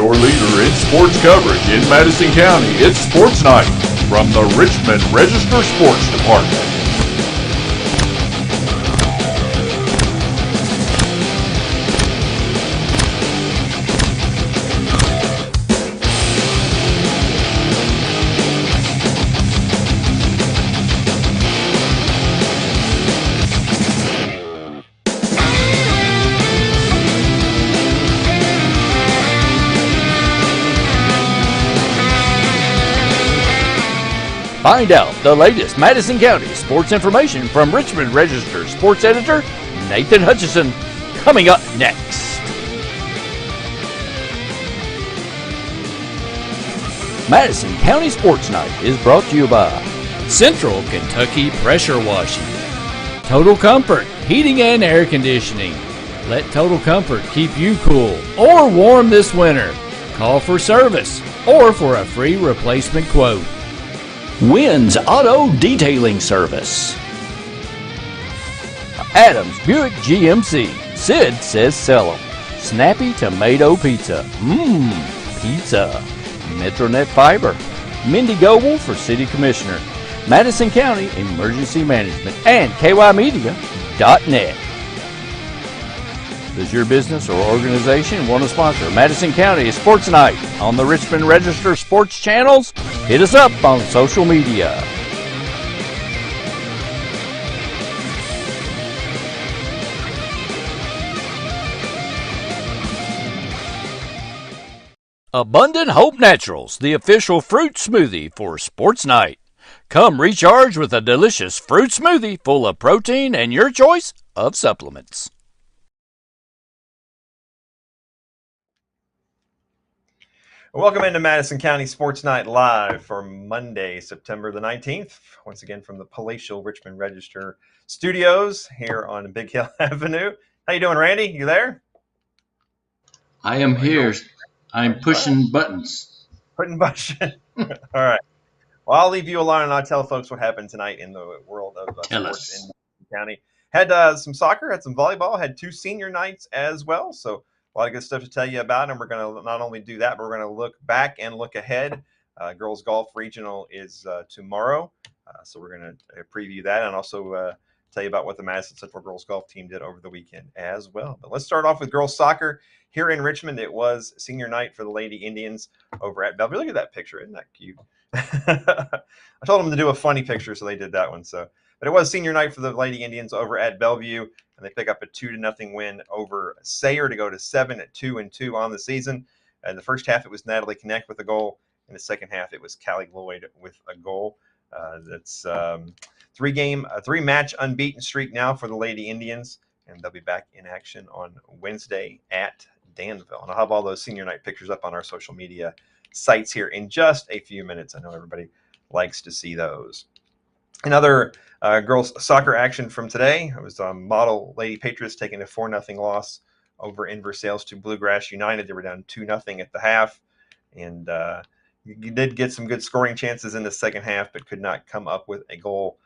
your leader in sports coverage in Madison County. It's Sports Night from the Richmond Register Sports Department. Find out the latest Madison County sports information from Richmond Register sports editor Nathan Hutchison, coming up next. Madison County Sports Night is brought to you by Central Kentucky Pressure Washing, Total Comfort Heating and Air Conditioning. Let Total Comfort keep you cool or warm this winter. Call for service or for a free replacement quote. Wynn's Auto Detailing Service, Adams Buick GMC, Sid says sell 'em. Snappy Tomato Pizza, pizza. Metronet Fiber, Mendi Goble for City Commissioner, Madison County Emergency Management, and KYmedia.net. Does your business or organization want to sponsor Madison County Sports Night on the Richmond Register Sports channels? Hit us up on social media. Abundant Hope Naturals, the official fruit smoothie for Sports Night. Come recharge with a delicious fruit smoothie full of protein and your choice of supplements. Welcome into Madison County Sports Night Live for Monday, September the 19th. Once again from the palatial Richmond Register studios here on Big Hill Avenue. How you doing, Randy? You there? I am here. I'm pushing buttons. Putting buttons. All right. Well, I'll leave you alone and I'll tell folks what happened tonight in the world of sports in Madison County. Had some soccer, had some volleyball, had two senior nights as well. So a lot of good stuff to tell you about, and we're going to not only do that, but we're going to look back and look ahead. Girls Golf Regional is tomorrow, so we're going to preview that and also tell you about what the Madison Central Girls Golf team did over the weekend as well. But let's start off with girls soccer here in Richmond. It was senior night for the Lady Indians over at Bellevue. Look at that picture. Isn't that cute? I told them to do a funny picture, so they did that one. But it was senior night for the Lady Indians over at Bellevue, and they pick up a 2-0 win over Sayre to go to 7-2-2 on the season. In the first half, it was Natalie Connect with a goal. In the second half, it was Callie Lloyd with a goal. That's three-match unbeaten streak now for the Lady Indians, and they'll be back in action on Wednesday at Danville. And I'll have all those senior night pictures up on our social media sites here in just a few minutes. I know everybody likes to see those. Another girls soccer action from today. It was Model Lady Patriots taking a 4-0 loss over in Versailles to Bluegrass United. They were down 2-0 at the half, and you did get some good scoring chances in the second half, but could not come up with a goal.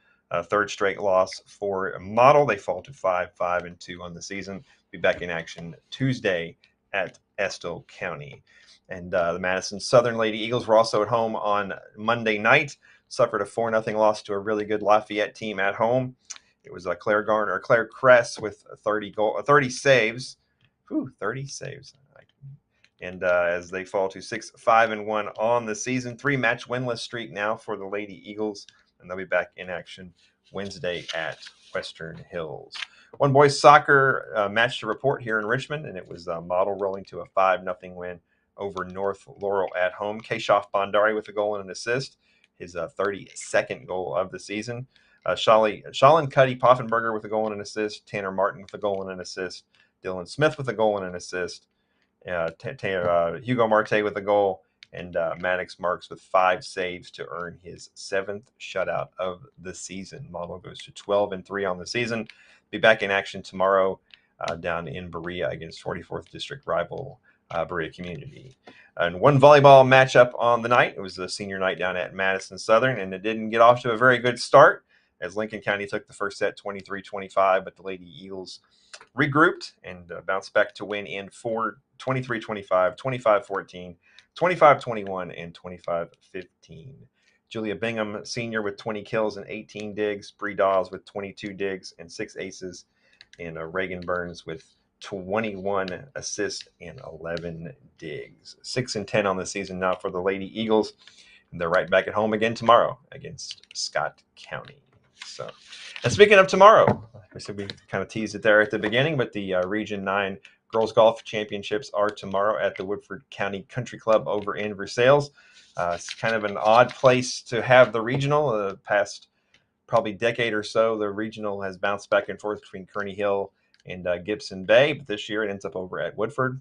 Third straight loss for Model. They fall to 5-5-2 on the season. Be back in action Tuesday at Estill County. And the Madison Southern Lady Eagles were also at home on Monday night. Suffered a 4-0 loss to a really good Lafayette team at home. It was Claire Kress with 30 saves. 30 saves. And as they fall to 6-5-1 on the season, 3-match winless streak now for the Lady Eagles, and they'll be back in action Wednesday at Western Hills. One boys soccer match to report here in Richmond, and it was Model rolling to a 5-0 win over North Laurel at home. Keshav Bondari with a goal and an assist. His 32nd goal of the season. Shalin Cuddy Poffenberger with a goal and an assist. Tanner Martin with a goal and an assist. Dylan Smith with a goal and an assist. Hugo Marte with a goal. And Maddox Marks with 5 saves to earn his 7th shutout of the season. Model goes to 12-3 on the season. Be back in action tomorrow down in Berea against 44th District rival Berea Community. And one volleyball matchup on the night. It was the senior night down at Madison Southern, and it didn't get off to a very good start as Lincoln County took the first set 23-25, but the Lady Eagles regrouped and bounced back to win in 23-25, 25-14, 25-21, and 25-15. Julia Bingham, senior, with 20 kills and 18 digs. Bree Dawes with 22 digs and 6 aces. And Reagan Burns with 21 assists and 11 digs. 6-10 on the season now for the Lady Eagles. And they're right back at home again tomorrow against Scott County. So, and speaking of tomorrow, I said we kind of teased it there at the beginning, but the Region 9 Girls Golf Championships are tomorrow at the Woodford County Country Club over in Versailles. It's kind of an odd place to have the regional. The past probably decade or so, the regional has bounced back and forth between Kearney Hill and Gibson Bay, but this year it ends up over at Woodford.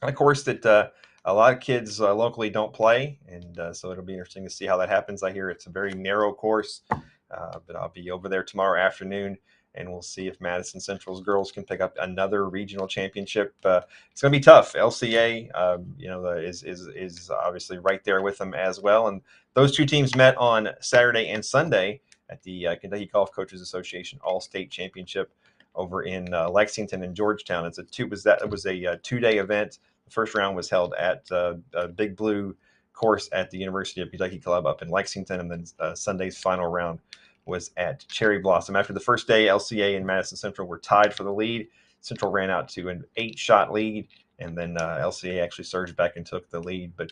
And of course, that a lot of kids locally don't play, and so it'll be interesting to see how that happens. I hear it's a very narrow course, but I'll be over there tomorrow afternoon, and we'll see if Madison Central's girls can pick up another regional championship. It's going to be tough. LCA, is obviously right there with them as well, and those two teams met on Saturday and Sunday at the Kentucky Golf Coaches Association All-State Championship over in Lexington and Georgetown. It was a 2-day event. The first round was held at Big Blue course at the University of Kentucky Club up in Lexington, and then Sunday's final round was at Cherry Blossom. After the first day, LCA and Madison Central were tied for the lead. Central ran out to an 8-shot lead, and then LCA actually surged back and took the lead, but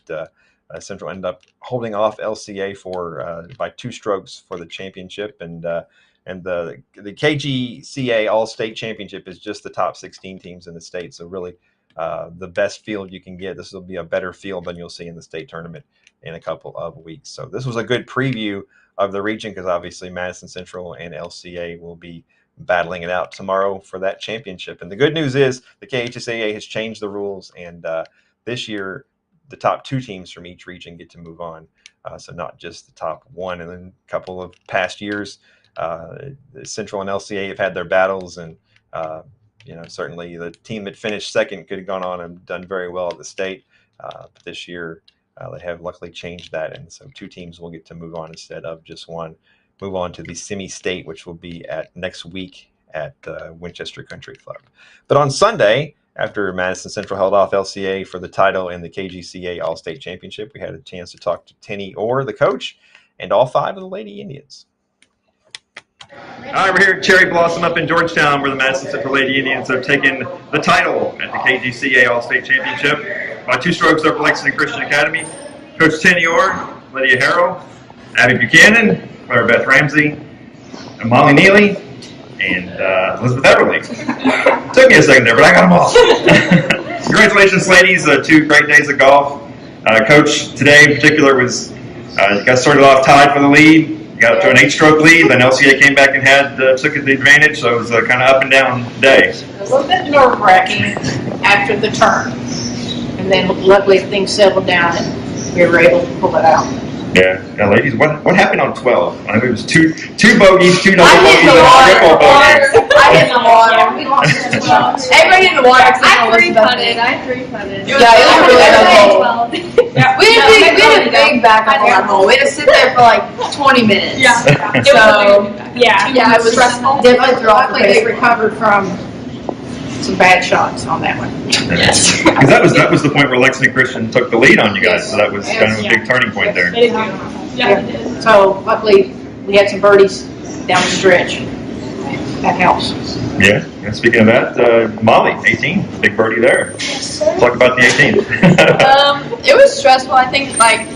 Central ended up holding off LCA by 2 strokes for the championship, and the KGCA All-State Championship is just the top 16 teams in the state, so really the best field you can get. This will be a better field than you'll see in the state tournament in a couple of weeks. So this was a good preview of the region, because obviously Madison Central and LCA will be battling it out tomorrow for that championship. And the good news is the KHSAA has changed the rules, and this year the top 2 teams from each region get to move on. So not just the top 1. And then a couple of past years, Central and LCA have had their battles, and certainly the team that finished second could have gone on and done very well at the state. But this year they have luckily changed that, and so 2 teams will get to move on instead of just 1. Move on to the semi-state, which will be at next week at Winchester Country Club. But on Sunday, after Madison Central held off LCA for the title in the KGCA All-State Championship, we had a chance to talk to Tenny Orr, the coach, and all 5 of the Lady Indians. All right, we're here at Cherry Blossom up in Georgetown, where the Madison Central Lady Indians have taken the title at the KGCA All-State Championship by 2 strokes over Lexington Christian Academy. Coach Tenny Orr, Lydia Harrell, Abby Buchanan, Claire Beth Ramsey, Molly Neely, and Elizabeth Everly. Took me a second there, but I got them all. Congratulations, ladies. 2 great days of golf. Coach, today in particular was you got started off tied for the lead. You got up to an 8-stroke lead. Then LCA came back and took the advantage. So it was a kind of up and down day. A little bit nerve-wracking after the turn, and then luckily things settled down and we were able to pull it out. Yeah, ladies, what happened on 12? I think it was two bogeys, 2 double I bogeys, hit the and a water. triple bogey. I hit the water. Yeah, we lost it as well. Everybody hit the water. I three-putted. Yeah, it was really well. We had a big backup on that hole. We had to sit there for like 20 minutes. Yeah. So, Yeah, it was stressful. Definitely luckily they recovered from some bad shots on that one. Yes. Because that was the point where Lexington Christian took the lead on you guys, so that was kind of a big turning point there. Yeah, it did. So luckily we had some birdies down the stretch. That helps. Yeah, and speaking of that, Molly, 18, big birdie there. Yes, sir. Talk about the 18. It was stressful. I think my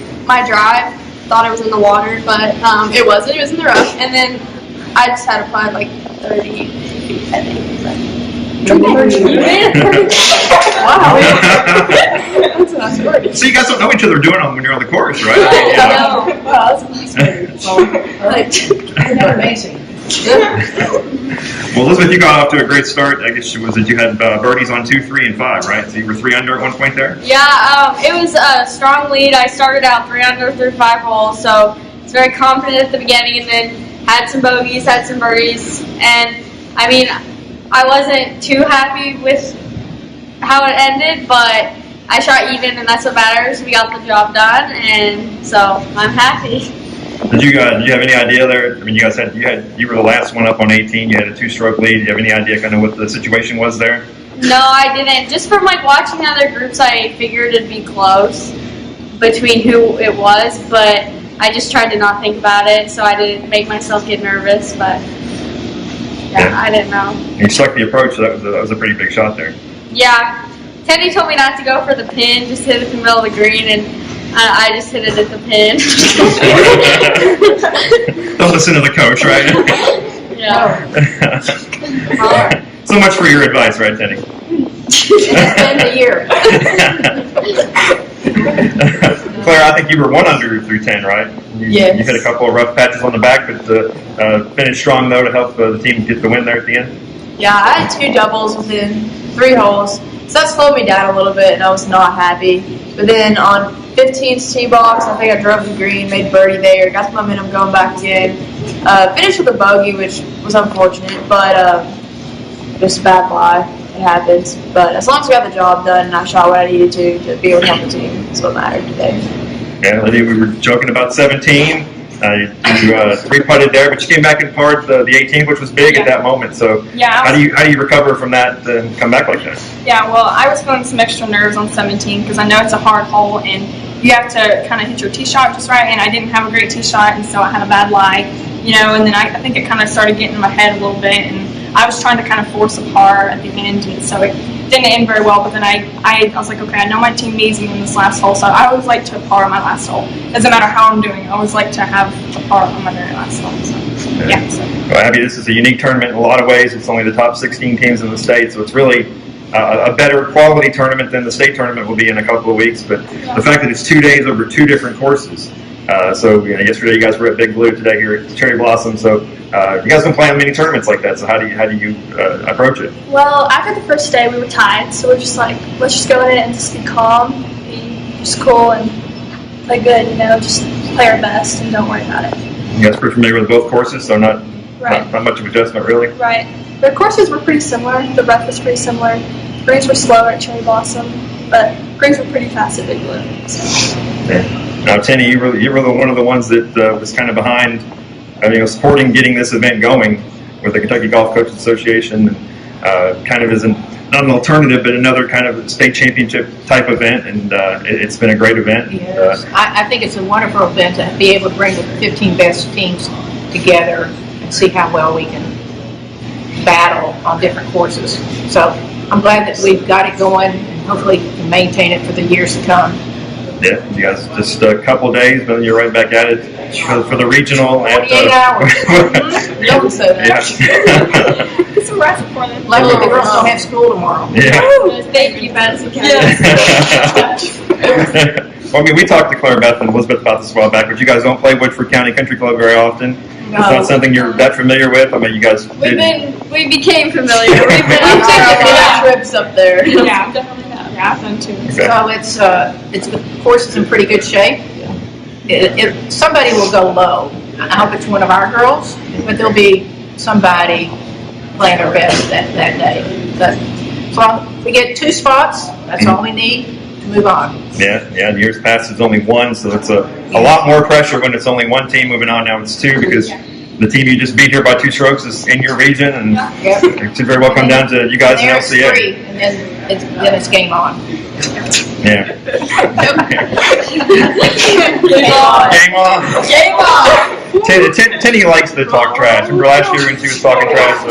drive thought it was in the water, but it wasn't. It was in the rough, and then I just had to putt 30 feet, I think. Wow. That's a nice birdie. So you guys don't know each other doing them when you're on the course, right? No. Well, that's amazing. Well, Elizabeth, you got off to a great start. I guess you had birdies on 2, 3, and 5, right? So you were 3 under at one point there? Yeah, it was a strong lead. I started out 3 under through 5 holes, so I was very confident at the beginning, and then had some bogeys, had some birdies, and I mean, I wasn't too happy with how it ended, but I shot even, and that's what matters. We got the job done, and so I'm happy. Did you have any idea there? I mean, you were the last one up on 18. You had a 2-stroke lead. Do you have any idea kind of what the situation was there? No, I didn't. Just from like watching other groups, I figured it'd be close between who it was, but I just tried to not think about it, so I didn't make myself get nervous. But yeah. I didn't know. You struck the approach. So that was a pretty big shot there. Yeah, Teddy told me not to go for the pin, just hit it in the middle of the green, and I just hit it at the pin. Don't listen to the coach, right? Yeah. So much for your advice, right, Teddy? It's been a year. Claire, I think you were 1 under through 10, right? Yes. You hit a couple of rough patches on the back, but finished strong, though, to help the team get the win there at the end. Yeah, I had 2 doubles within 3 holes, so that slowed me down a little bit, and I was not happy. But then on 15th tee box, I think I drove the green, made birdie there, got the momentum going back again. Finished with a bogey, which was unfortunate, but just a bad lie. It happens. But as long as we got the job done and I shot what I needed to be able to help the team, that's what mattered today. Yeah, Lydia, we were joking about 17. You 3-putted there, but you came back and parred the 18th, which was big at that moment. So how do you recover from that and come back like that? Yeah, well, I was feeling some extra nerves on 17 because I know it's a hard hole and you have to kind of hit your tee shot just right. And I didn't have a great tee shot, and so I had a bad lie, And then I think it kind of started getting in my head a little bit, and I was trying to kind of force a par at the end, and so it didn't end very well. But then I was like, okay, I know my team needs me in this last hole, so I always like to par on my last hole. Doesn't matter how I'm doing, I always like to have a par on my very last hole. So, yeah. Well, Abby, this is a unique tournament in a lot of ways. It's only the top 16 teams in the state, so it's really a better quality tournament than the state tournament will be in a couple of weeks. But the fact that it's 2 days over 2 different courses. Yesterday you guys were at Big Blue, today you're at Cherry Blossom. So you guys don't play on many tournaments like that. So how do you approach it? Well, after the first day we were tied, so we're just like, let's just go in and just be calm, be just cool, and play good. Just play our best and don't worry about it. You guys pretty familiar with both courses, so not much of adjustment really. Right. The courses were pretty similar. The rough was pretty similar. Greens were slower at Cherry Blossom, but greens were pretty fast at Big Blue. So. Yeah. Now, Tenny, you were one of the ones that was kind of behind, supporting getting this event going with the Kentucky Golf Coaches Association, and kind of as not an alternative, but another kind of state championship type event, and it's been a great event. Yes. I think it's a wonderful event to be able to bring the 15 best teams together and see how well we can battle on different courses. So I'm glad that we've got it going, and hopefully can maintain it for the years to come. Yeah, you guys just a couple of days, but then you're right back at it for the regional. 48 hours. Don't say that. Yeah. Get some rest for them. Luckily, the girls don't have school tomorrow. Yeah. Thank you, Madison County. Well, we talked to Claire Beth and Elizabeth about this a while back, but you guys don't play Woodford County Country Club very often. No. It's not something you're that familiar with. I mean, you guys. We became familiar. We've taken trips up there. Yeah, definitely have. Yeah, I've done too. Okay. So it's the course is in pretty good shape. Somebody will go low. I hope it's one of our girls, but there'll be somebody playing their best that day. So we get 2 spots. That's all we need to move on. Yeah. In years past, it's only 1, so it's a lot more pressure when it's only 1 team moving on. Now it's 2 because the team you just beat here by 2 strokes is in your region, and it could very well come down to you guys in LCA. 3, and then it's game on. Yeah. Game on. Game on. Tenny likes to talk trash. Remember last year when she was talking trash?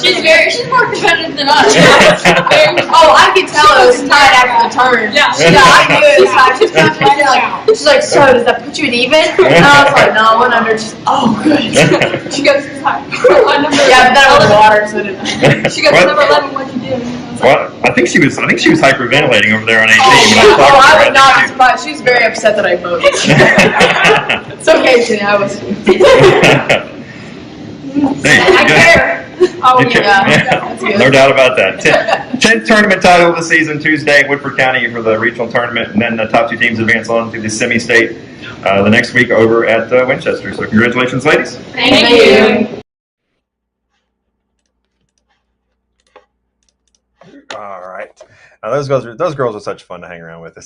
She's more competitive than us. I could tell it was tied after the turn. Yeah, I knew it was tied. She's like, so does that put you at even? And I was like, no, 1 under. She's good. She goes, hi. Yeah, but then it was water, so it didn't. She goes, number 11, what'd you do? Well, I think she was hyperventilating over there on 18. I was not surprised. She was very upset that I voted. It's okay, Jenny. I was. I care. Oh, yeah. No doubt about that. 10th tournament title of the season, Tuesday in Woodford County for the regional tournament, and then the top 2 teams advance on to the semi-state the next week over at Winchester. So congratulations, ladies. Thank you. All right. Those girls are such fun to hang around with.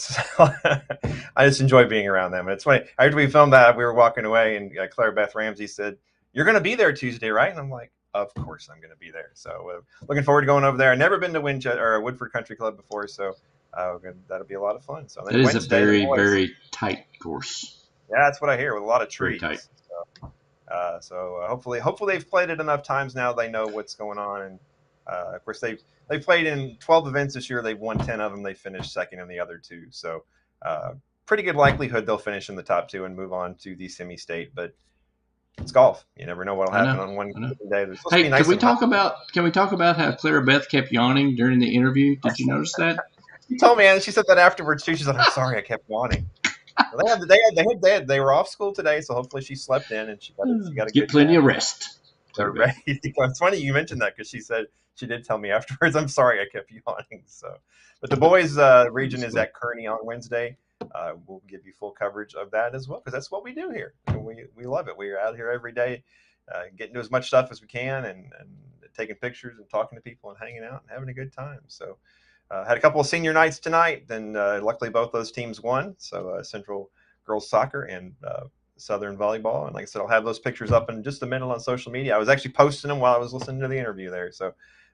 I just enjoy being around them. And it's funny. After we filmed that, we were walking away, and Claire Beth Ramsey said, "You're going to be there Tuesday, right?" And I'm like, "Of course I'm going to be there." So looking forward to going over there. I've never been to Woodford Country Club before, so that'll be a lot of fun. So it is a very, very tight course. Yeah, that's what I hear, with a lot of trees. Very tight. So hopefully they've played it enough times now they know what's going on. And of course they've played in 12 events this year. They've won 10 of them. They finished second in the other 2. So pretty good likelihood they'll finish in the top 2 and move on to the semi-state. But it's golf. You never know what'll happen on one day. Hey, can we talk about how Clara Beth kept yawning during the interview? Did you notice that? She told me, and she said that afterwards too. She said, "I'm sorry, I kept yawning." They were off school today, so hopefully she slept in and she got to get plenty of rest. They're ready. It's funny you mentioned that, because she said she did tell me afterwards, "I'm sorry, I kept yawning." So, but the boys' region is at Kearney on Wednesday. We'll give you full coverage of that as well, because that's what we do here. We love it. We're out here every day, getting to as much stuff as we can, and taking pictures and talking to people and hanging out and having a good time. So. Had a couple of senior nights tonight. Then luckily both those teams won. So Central girls soccer and Southern volleyball. And like I said, I'll have those pictures up in just a minute on social media. I was actually posting them while I was listening to the interview there. So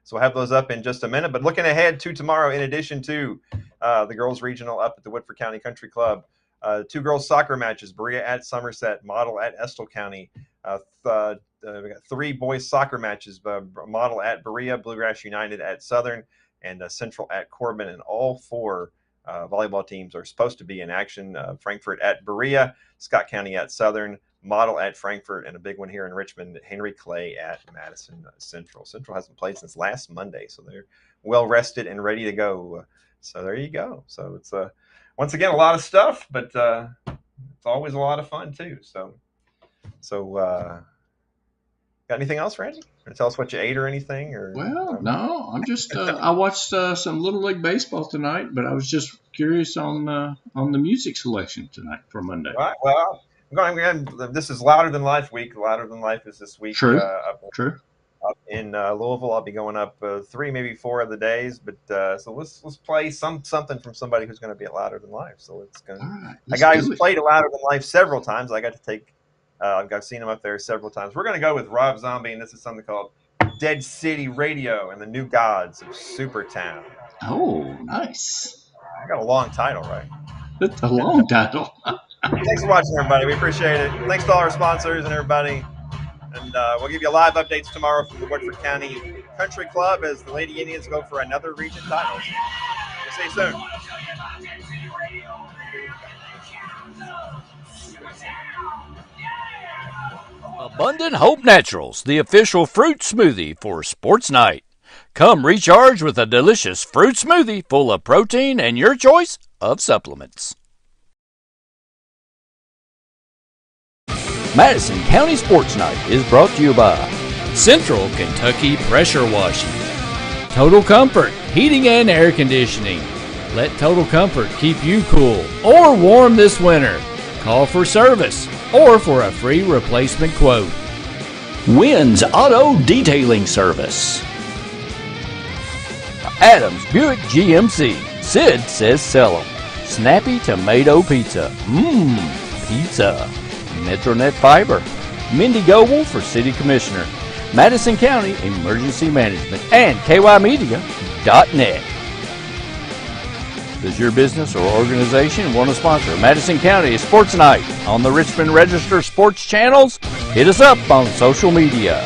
we'll have those up in just a minute. But looking ahead to tomorrow, in addition to the girls regional up at the Woodford County Country Club, 2 girls soccer matches: Berea at Somerset, Model at Estill County. We got 3 boys soccer matches: Model at Berea, Bluegrass United at Southern, and Central at Corbin. And all 4 volleyball teams are supposed to be in action. Frankfort at Berea, Scott County at Southern, Model at Frankfort, and a big one here in Richmond, Henry Clay at Madison Central. Central hasn't played since last Monday, so they're well rested and ready to go. So there you go. So it's once again a lot of stuff, but it's always a lot of fun too. So got anything else, Randy? Can you tell us what you ate or anything? Or well, no, I'm just I watched some Little League baseball tonight, but I was just curious on the music selection tonight for Monday. Right. Well, this is Louder Than Life week. Louder Than Life is this week. True. True. Up in Louisville, I'll be going up 3, maybe 4 of the days. But so let's play something from somebody who's going to be at Louder Than Life. So it's going a guy who's played at Louder Than Life several times. I got to take. I've seen him up there several times. We're going to go with Rob Zombie, and this is something called Dead City Radio and the New Gods of Supertown. Oh, nice. I got a long title, right? That's a long title. Thanks for watching, everybody. We appreciate it. Thanks to all our sponsors and everybody. And we'll give you live updates tomorrow from the Woodford County Country Club as the Lady Indians go for another region title. We'll see you soon. Abundant Hope Naturals, the official fruit smoothie for Sports Night. Come recharge with a delicious fruit smoothie full of protein and your choice of supplements. Madison County Sports Night is brought to you by Central Kentucky Pressure Washing, Total Comfort Heating and Air Conditioning. Let Total Comfort keep you cool or warm this winter. Call for service or for a free replacement quote. Wynn's Auto Detailing Service. Adams Buick GMC. Sid says sell 'em. Snappy Tomato Pizza. Pizza. Metronet Fiber. Mendi Goble for City Commissioner. Madison County Emergency Management. And KYmedia.net. Does your business or organization want to sponsor Madison County Sports Night on the Richmond Register Sports channels? Hit us up on social media.